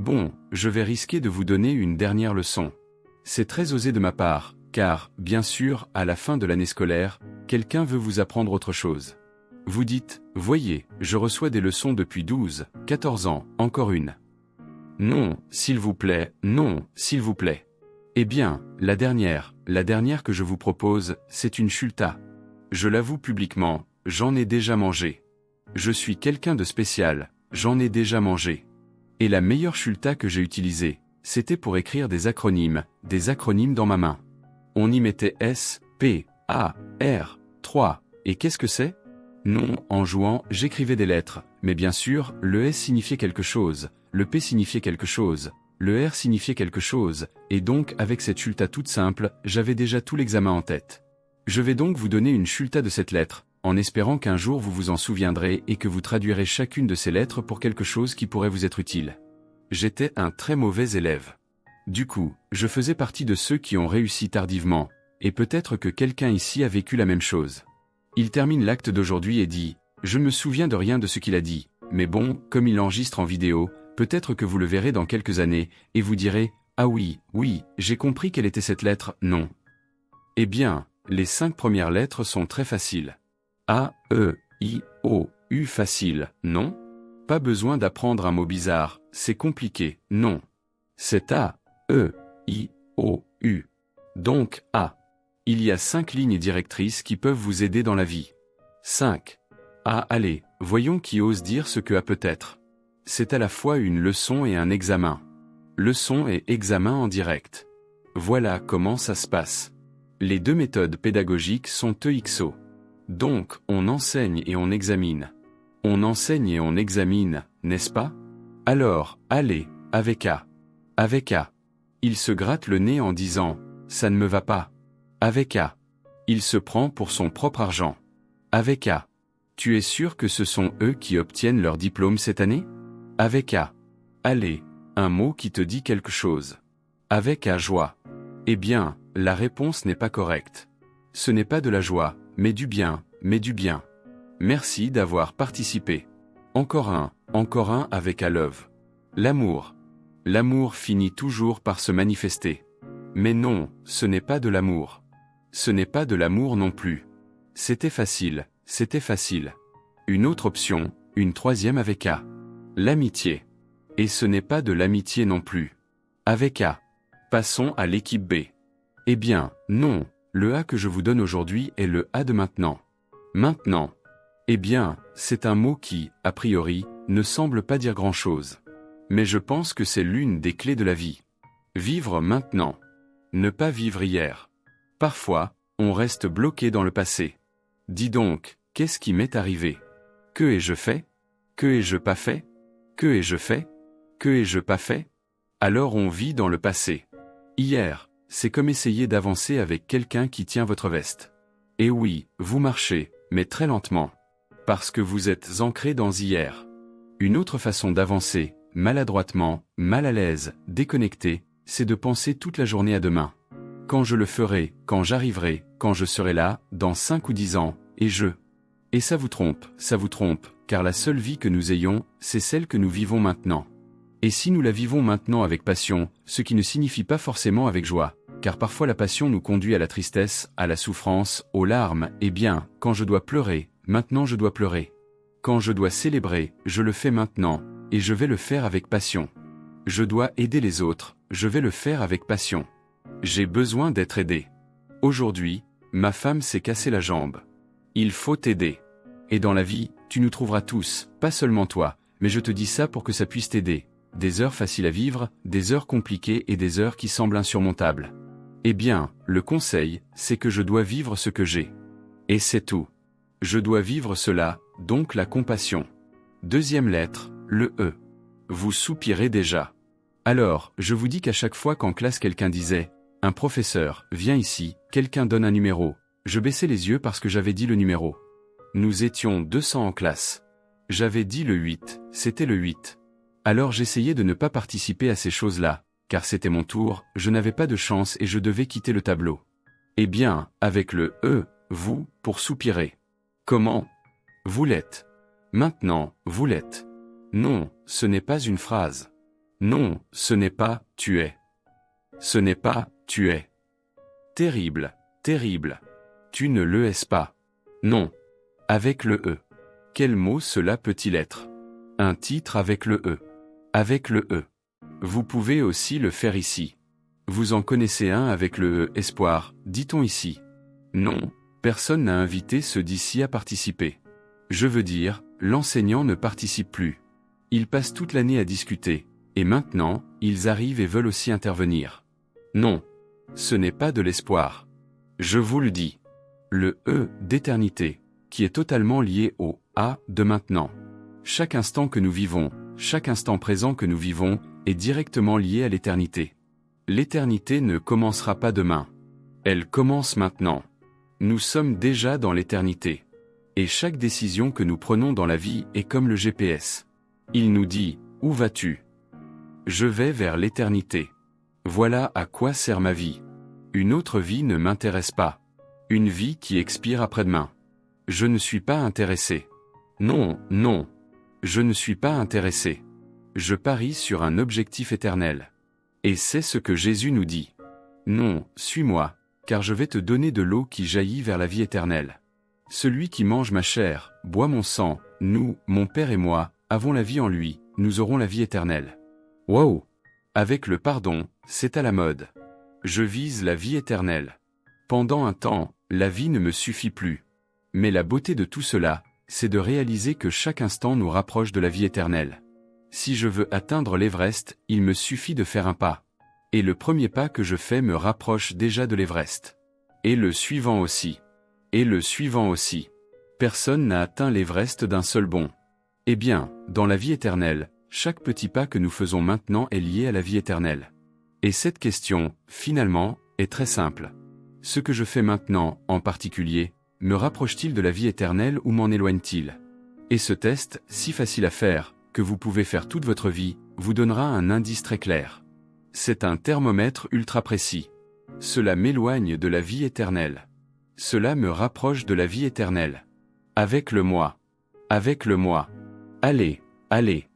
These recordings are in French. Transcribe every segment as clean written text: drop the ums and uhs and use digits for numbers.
Bon, je vais risquer de vous donner une dernière leçon. C'est très osé de ma part, car, bien sûr, à la fin de l'année scolaire, quelqu'un veut vous apprendre autre chose. Vous dites, voyez, je reçois des leçons depuis 12, 14 ans, encore une. Non, s'il vous plaît, non, s'il vous plaît. Eh bien, la dernière que je vous propose, c'est une chulta. Je l'avoue publiquement, j'en ai déjà mangé. Je suis quelqu'un de spécial, j'en ai déjà mangé. Et la meilleure chulta que j'ai utilisée, c'était pour écrire des acronymes dans ma main. On y mettait S, P, A, R, 3, et qu'est-ce que c'est? Non, en jouant, j'écrivais des lettres, mais bien sûr, le S signifiait quelque chose, le P signifiait quelque chose, le R signifiait quelque chose, et donc avec cette chulta toute simple, j'avais déjà tout l'examen en tête. Je vais donc vous donner une chulta de cette lettre, en espérant qu'un jour vous vous en souviendrez et que vous traduirez chacune de ces lettres pour quelque chose qui pourrait vous être utile. J'étais un très mauvais élève. Du coup, je faisais partie de ceux qui ont réussi tardivement, et peut-être que quelqu'un ici a vécu la même chose. Il termine l'acte d'aujourd'hui et dit « Je me souviens de rien de ce qu'il a dit, mais bon, comme il enregistre en vidéo, peut-être que vous le verrez dans quelques années, et vous direz « Ah oui, j'ai compris quelle était cette lettre, non ». Eh bien, les 5 premières lettres sont très faciles. A, E, I, O, U facile, non? Pas besoin d'apprendre un mot bizarre, c'est compliqué, non. C'est A, E, I, O, U. Donc A. Il y a 5 lignes directrices qui peuvent vous aider dans la vie. 5. Ah, allez, voyons qui ose dire ce que A peut être. C'est à la fois une leçon et un examen. Leçon et examen en direct. Voilà comment ça se passe. Les 2 méthodes pédagogiques sont EXO. Donc, on enseigne et on examine. On enseigne et on examine, n'est-ce pas? Alors, allez, avec A. Avec A. Il se gratte le nez en disant « Ça ne me va pas ». Avec A. Il se prend pour son propre argent. Avec A. Tu es sûr que ce sont eux qui obtiennent leur diplôme cette année? Avec A. Allez, un mot qui te dit quelque chose. Avec A joie. Eh bien, la réponse n'est pas correcte. Ce n'est pas de la joie, mais du bien, Merci d'avoir participé. Encore un avec A love. L'amour. L'amour finit toujours par se manifester. Mais non, ce n'est pas de l'amour. Ce n'est pas de l'amour non plus. C'était facile. Une autre option, une 3e avec A. L'amitié. Et ce n'est pas de l'amitié non plus. Avec A. Passons à l'équipe B. Eh bien, non, le A que je vous donne aujourd'hui est le A de maintenant. Maintenant. Eh bien, c'est un mot qui, a priori, ne semble pas dire grand-chose. Mais je pense que c'est l'une des clés de la vie. Vivre maintenant. Ne pas vivre hier. Parfois, on reste bloqué dans le passé. Dis donc, qu'est-ce qui m'est arrivé? Que ai-je fait? Que ai-je pas fait? Que ai-je fait? Que ai-je pas fait? Alors on vit dans le passé. Hier, c'est comme essayer d'avancer avec quelqu'un qui tient votre veste. Et oui, vous marchez, mais très lentement. Parce que vous êtes ancré dans hier. Une autre façon d'avancer, maladroitement, mal à l'aise, déconnecté, c'est de penser toute la journée à demain. Quand je le ferai, quand j'arriverai, quand je serai là, dans 5 ou 10 ans, et je. Et ça vous trompe, car la seule vie que nous ayons, c'est celle que nous vivons maintenant. Et si nous la vivons maintenant avec passion, ce qui ne signifie pas forcément avec joie, car parfois la passion nous conduit à la tristesse, à la souffrance, aux larmes, eh bien, quand je dois pleurer, maintenant je dois pleurer. Quand je dois célébrer, je le fais maintenant, et je vais le faire avec passion. Je dois aider les autres, je vais le faire avec passion. J'ai besoin d'être aidé. Aujourd'hui, ma femme s'est cassé la jambe. Il faut t'aider. Et dans la vie, tu nous trouveras tous, pas seulement toi, mais je te dis ça pour que ça puisse t'aider. Des heures faciles à vivre, des heures compliquées et des heures qui semblent insurmontables. Eh bien, le conseil, c'est que je dois vivre ce que j'ai. Et c'est tout. Je dois vivre cela, donc la compassion. 2e lettre, le E. Vous soupirez déjà. Alors, je vous dis qu'à chaque fois qu'en classe quelqu'un disait « Un professeur, viens ici, quelqu'un donne un numéro », je baissais les yeux parce que j'avais dit le numéro. Nous étions 200 en classe. J'avais dit le 8, c'était le 8. Alors j'essayais de ne pas participer à ces choses-là, car c'était mon tour, je n'avais pas de chance et je devais quitter le tableau. Eh bien, avec le E, vous, pour soupirer. Comment? Vous l'êtes. Maintenant, vous l'êtes. Non, ce n'est pas une phrase. Non, ce n'est pas « tu es ». Ce n'est pas « tu es ». Terrible, terrible. Tu ne le es pas. Non. Avec le E. Quel mot cela peut-il être? Un titre avec le E. Avec le E. Vous pouvez aussi le faire ici. Vous en connaissez un avec le E, espoir, dit-on ici. Non, personne n'a invité ceux d'ici à participer. Je veux dire, l'enseignant ne participe plus. Ils passent toute l'année à discuter, et maintenant, ils arrivent et veulent aussi intervenir. Non. Ce n'est pas de l'espoir. Je vous le dis. Le E d'éternité, qui est totalement lié au A de maintenant. Chaque instant que nous vivons, chaque instant présent que nous vivons, est directement lié à l'éternité. L'éternité ne commencera pas demain. Elle commence maintenant. Nous sommes déjà dans l'éternité. Et chaque décision que nous prenons dans la vie est comme le GPS. Il nous dit, où vas-tu? Je vais vers l'éternité. Voilà à quoi sert ma vie. Une autre vie ne m'intéresse pas. Une vie qui expire après-demain. Je ne suis pas intéressé. Non, non. Je ne suis pas intéressé. Je parie sur un objectif éternel. Et c'est ce que Jésus nous dit. Non, suis-moi, car je vais te donner de l'eau qui jaillit vers la vie éternelle. Celui qui mange ma chair, boit mon sang, nous, mon Père et moi, avons la vie en lui, nous aurons la vie éternelle. Waouh! Avec le pardon, c'est à la mode. Je vise la vie éternelle. Pendant un temps, la vie ne me suffit plus. Mais la beauté de tout cela, c'est de réaliser que chaque instant nous rapproche de la vie éternelle. Si je veux atteindre l'Everest, il me suffit de faire un pas. Et le premier pas que je fais me rapproche déjà de l'Everest. Et le suivant aussi. Et le suivant aussi. Personne n'a atteint l'Everest d'un seul bond. Eh bien, dans la vie éternelle, chaque petit pas que nous faisons maintenant est lié à la vie éternelle. Et cette question, finalement, est très simple. Ce que je fais maintenant, en particulier, me rapproche-t-il de la vie éternelle ou m'en éloigne-t-il? Et ce test, si facile à faire, que vous pouvez faire toute votre vie, vous donnera un indice très clair. C'est un thermomètre ultra précis. Cela m'éloigne de la vie éternelle. Cela me rapproche de la vie éternelle. Avec le moi. Avec le moi. Allez, allez.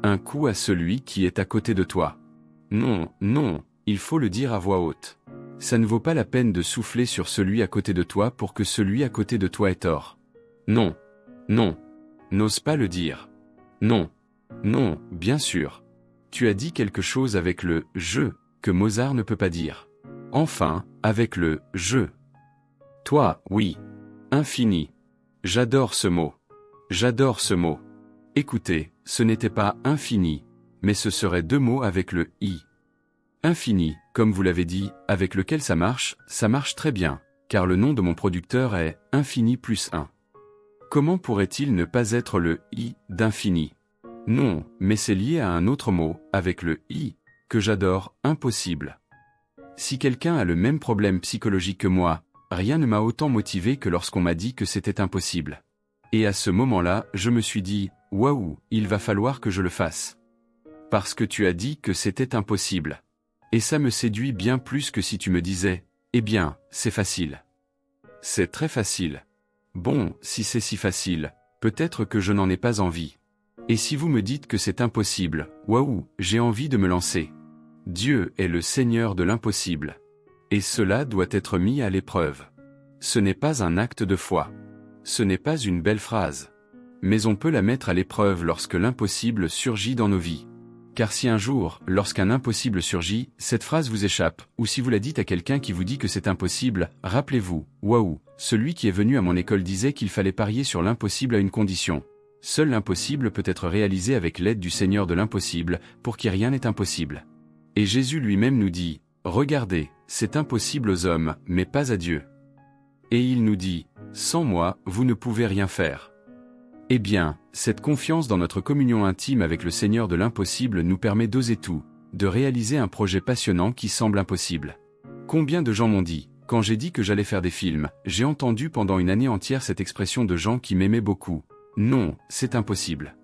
Un coup à celui qui est à côté de toi. Non, non, il faut le dire à voix haute. Ça ne vaut pas la peine de souffler sur celui à côté de toi pour que celui à côté de toi ait tort. Non. Non. N'ose pas le dire. Non. Non, bien sûr. Tu as dit quelque chose avec le « je » que Mozart ne peut pas dire. Enfin, avec le « je ». Toi, oui. Infini. J'adore ce mot. J'adore ce mot. Écoutez, ce n'était pas « infini », mais ce serait deux mots avec le « i ». Infini, comme vous l'avez dit, avec lequel ça marche très bien, car le nom de mon producteur est « infini plus 1 ». Comment pourrait-il ne pas être le « i » d'infini? Non, mais c'est lié à un autre mot, avec le « i », que j'adore, impossible. Si quelqu'un a le même problème psychologique que moi, rien ne m'a autant motivé que lorsqu'on m'a dit que c'était impossible. Et à ce moment-là, je me suis dit, waouh, il va falloir que je le fasse. Parce que tu as dit que c'était impossible. Et ça me séduit bien plus que si tu me disais, eh bien, c'est facile. C'est très facile. Bon, si c'est si facile, peut-être que je n'en ai pas envie. Et si vous me dites que c'est impossible, waouh, j'ai envie de me lancer. Dieu est le Seigneur de l'impossible. Et cela doit être mis à l'épreuve. Ce n'est pas un acte de foi. Ce n'est pas une belle phrase. Mais on peut la mettre à l'épreuve lorsque l'impossible surgit dans nos vies. Car si un jour, lorsqu'un impossible surgit, cette phrase vous échappe, ou si vous la dites à quelqu'un qui vous dit que c'est impossible, rappelez-vous, waouh, celui qui est venu à mon école disait qu'il fallait parier sur l'impossible à une condition. Seul l'impossible peut être réalisé avec l'aide du Seigneur de l'impossible, pour qui rien n'est impossible. Et Jésus lui-même nous dit, regardez, c'est impossible aux hommes, mais pas à Dieu. Et il nous dit, sans moi, vous ne pouvez rien faire. Eh bien, cette confiance dans notre communion intime avec le Seigneur de l'impossible nous permet d'oser tout, de réaliser un projet passionnant qui semble impossible. Combien de gens m'ont dit, quand j'ai dit que j'allais faire des films, j'ai entendu pendant une année entière cette expression de gens qui m'aimaient beaucoup. Non, c'est impossible.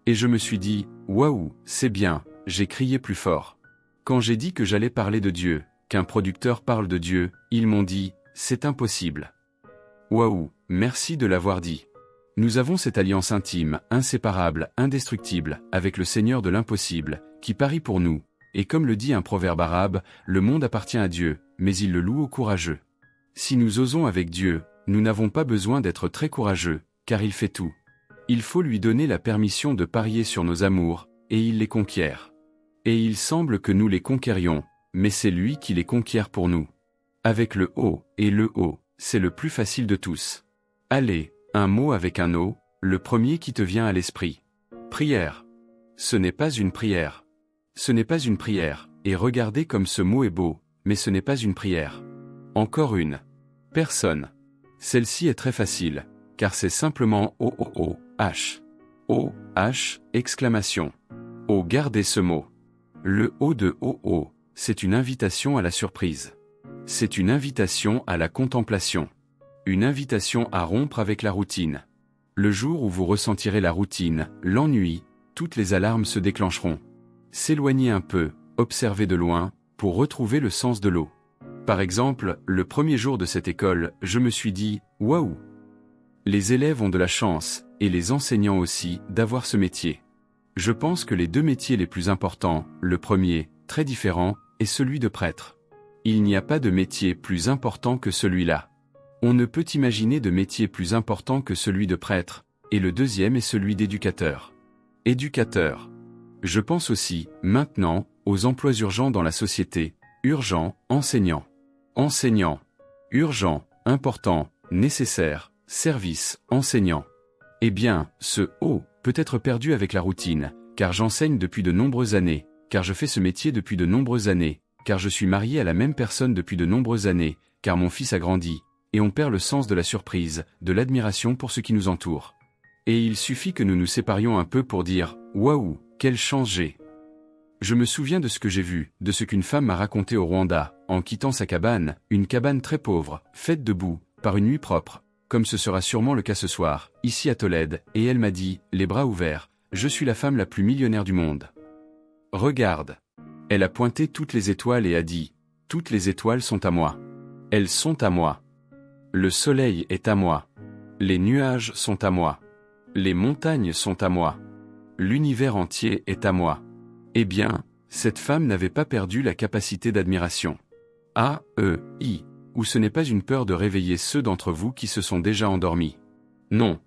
Et je me suis dit, waouh, c'est bien, j'ai crié plus fort. Quand j'ai dit que j'allais parler de Dieu, qu'un producteur parle de Dieu, ils m'ont dit, c'est impossible. Waouh, merci de l'avoir dit. Nous avons cette alliance intime, inséparable, indestructible, avec le Seigneur de l'impossible, qui parie pour nous, et comme le dit un proverbe arabe, le monde appartient à Dieu, mais il le loue aux courageux. Si nous osons avec Dieu, nous n'avons pas besoin d'être très courageux, car il fait tout. Il faut lui donner la permission de parier sur nos amours, et il les conquiert. Et il semble que nous les conquérions, mais c'est lui qui les conquiert pour nous. Avec le O, et le O, c'est le plus facile de tous. Allez, un mot avec un O, le premier qui te vient à l'esprit. Prière. Ce n'est pas une prière. Ce n'est pas une prière, et regardez comme ce mot est beau, mais ce n'est pas une prière. Encore une. Personne. Celle-ci est très facile, car c'est simplement O-O-O-H. O-H, exclamation. Oh, gardez ce mot. Le O de O-O, c'est une invitation à la surprise. C'est une invitation à la contemplation. Une invitation à rompre avec la routine. Le jour où vous ressentirez la routine, l'ennui, toutes les alarmes se déclencheront. S'éloigner un peu, observer de loin, pour retrouver le sens de l'eau. Par exemple, le premier jour de cette école, je me suis dit « Waouh !» Les élèves ont de la chance, et les enseignants aussi, d'avoir ce métier. Je pense que les deux métiers les plus importants, le premier, très différent, est celui de prêtre. Il n'y a pas de métier plus important que celui-là. On ne peut imaginer de métier plus important que celui de prêtre, et le deuxième est celui d'éducateur. Éducateur. Je pense aussi, maintenant, aux emplois urgents dans la société, urgent, enseignant. Enseignant. Urgent, important, nécessaire, service, enseignant. Eh bien, ce « O » peut être perdu avec la routine, car j'enseigne depuis de nombreuses années, car je fais ce métier depuis de nombreuses années, car je suis marié à la même personne depuis de nombreuses années, car mon fils a grandi, et on perd le sens de la surprise, de l'admiration pour ce qui nous entoure. Et il suffit que nous nous séparions un peu pour dire « Waouh, quelle chance j'ai !» Je me souviens de ce que j'ai vu, de ce qu'une femme m'a raconté au Rwanda, en quittant sa cabane, une cabane très pauvre, faite de boue, par une nuit propre, comme ce sera sûrement le cas ce soir, ici à Tolède, et elle m'a dit, les bras ouverts, « Je suis la femme la plus millionnaire du monde. » Regarde. Elle a pointé toutes les étoiles et a dit, « Toutes les étoiles sont à moi. Elles sont à moi. Le soleil est à moi. Les nuages sont à moi. Les montagnes sont à moi. L'univers entier est à moi. » Eh bien, cette femme n'avait pas perdu la capacité d'admiration. A-E-I, ou ce n'est pas une peur de réveiller ceux d'entre vous qui se sont déjà endormis. Non.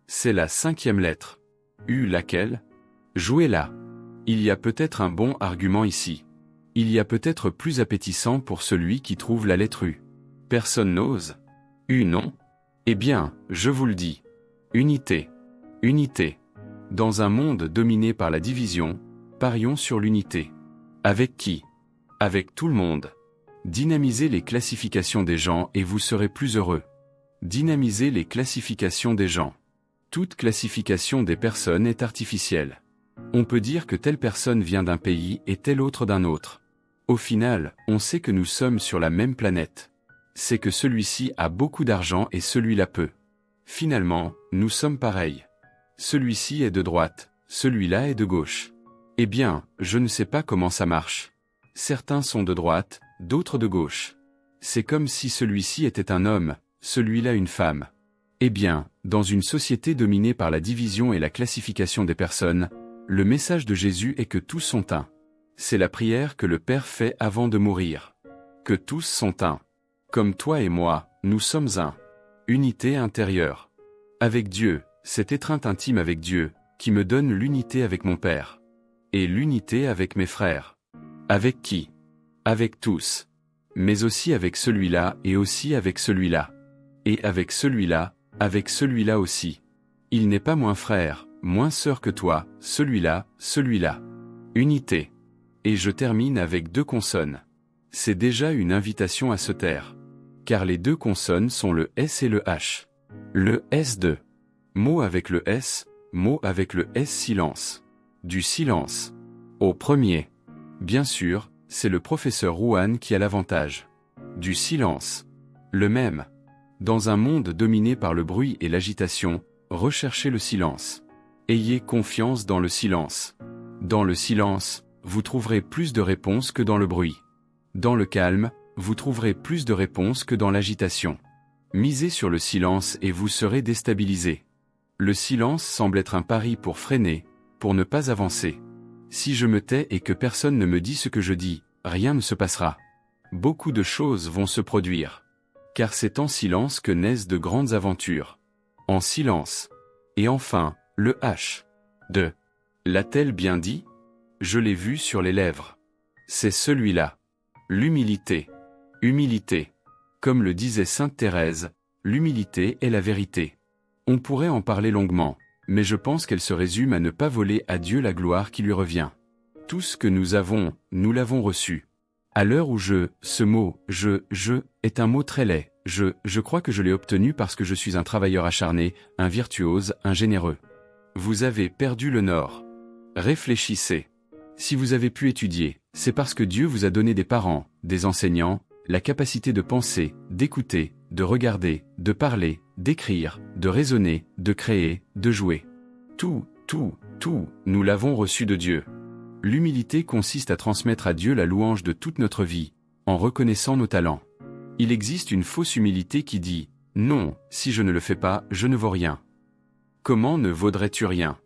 C'est la 5e lettre. U laquelle? Jouez-la. Il y a peut-être un bon argument ici. Il y a peut-être plus appétissant pour celui qui trouve la lettre U. Personne n'ose? U non? Eh bien, je vous le dis. Unité. Unité. Dans un monde dominé par la division, parions sur l'unité. Avec qui? Avec tout le monde. Dynamisez les classifications des gens et vous serez plus heureux. Dynamisez les classifications des gens. Toute classification des personnes est artificielle. On peut dire que telle personne vient d'un pays et telle autre d'un autre. Au final, on sait que nous sommes sur la même planète. C'est que celui-ci a beaucoup d'argent et celui-là peu. Finalement, nous sommes pareils. Celui-ci est de droite, celui-là est de gauche. Eh bien, je ne sais pas comment ça marche. Certains sont de droite, d'autres de gauche. C'est comme si celui-ci était un homme, celui-là une femme. Eh bien, dans une société dominée par la division et la classification des personnes, le message de Jésus est que tous sont un. C'est la prière que le Père fait avant de mourir. Que tous sont un. Comme toi et moi, nous sommes un. Unité intérieure. Avec Dieu, cette étreinte intime avec Dieu, qui me donne l'unité avec mon Père. Et l'unité avec mes frères. Avec qui? Avec tous. Mais aussi avec celui-là et aussi avec celui-là. Et avec celui-là aussi. Il n'est pas moins frère, moins sœur que toi, celui-là, celui-là. Unité. Et je termine avec 2 consonnes. C'est déjà une invitation à se taire. Car les 2 consonnes sont le S et le H. Le S de. Mot avec le S, mot avec le S silence. Du silence. Au premier. Bien sûr, c'est le professeur Rouhan qui a l'avantage. Du silence. Le même. Dans un monde dominé par le bruit et l'agitation, recherchez le silence. Ayez confiance dans le silence. Dans le silence, vous trouverez plus de réponses que dans le bruit. Dans le calme, vous trouverez plus de réponses que dans l'agitation. Misez sur le silence et vous serez déstabilisé. Le silence semble être un pari pour freiner, pour ne pas avancer. Si je me tais et que personne ne me dit ce que je dis, rien ne se passera. Beaucoup de choses vont se produire. Car c'est en silence que naissent de grandes aventures. En silence. Et enfin, le H. De. L'a-t-elle bien dit? Je l'ai vu sur les lèvres. C'est celui-là. L'humilité. Humilité. Comme le disait sainte Thérèse, l'humilité est la vérité. On pourrait en parler longuement, mais je pense qu'elle se résume à ne pas voler à Dieu la gloire qui lui revient. Tout ce que nous avons, nous l'avons reçu. À l'heure où ce mot, je, est un mot très laid. Je crois que je l'ai obtenu parce que je suis un travailleur acharné, un virtuose, un généreux. Vous avez perdu le nord. Réfléchissez. Si vous avez pu étudier, c'est parce que Dieu vous a donné des parents, des enseignants, la capacité de penser, d'écouter, de regarder, de parler, d'écrire, de raisonner, de créer, de jouer. Tout, nous l'avons reçu de Dieu. L'humilité consiste à transmettre à Dieu la louange de toute notre vie, en reconnaissant nos talents. Il existe une fausse humilité qui dit « Non, si je ne le fais pas, je ne vaux rien ». Comment ne vaudrais-tu rien?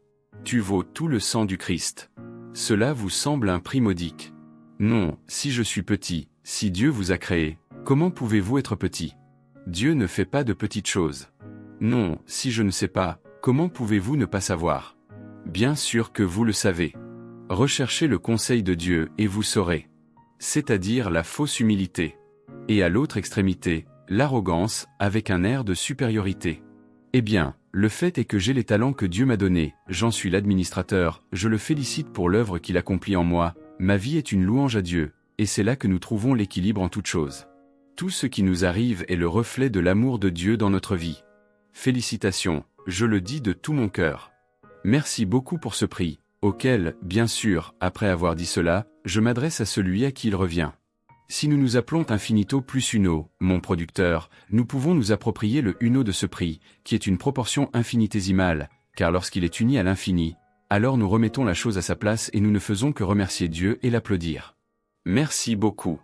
Tu vaux tout le sang du Christ. Cela vous semble un prix modique. Non, si je suis petit, si Dieu vous a créé, comment pouvez-vous être petit? Dieu ne fait pas de petites choses. Non, si je ne sais pas, comment pouvez-vous ne pas savoir? Bien sûr que vous le savez. Recherchez le conseil de Dieu et vous saurez. C'est-à-dire la fausse humilité. Et à l'autre extrémité, l'arrogance, avec un air de supériorité. Eh bien, le fait est que j'ai les talents que Dieu m'a donnés, j'en suis l'administrateur, je le félicite pour l'œuvre qu'il accomplit en moi, ma vie est une louange à Dieu, et c'est là que nous trouvons l'équilibre en toutes choses. Tout ce qui nous arrive est le reflet de l'amour de Dieu dans notre vie. Félicitations, je le dis de tout mon cœur. Merci beaucoup pour ce prix, auquel, bien sûr, après avoir dit cela, je m'adresse à celui à qui il revient. Si nous nous appelons infinito plus uno, mon producteur, nous pouvons nous approprier le uno de ce prix, qui est une proportion infinitésimale, car lorsqu'il est uni à l'infini, alors nous remettons la chose à sa place et nous ne faisons que remercier Dieu et l'applaudir. Merci beaucoup.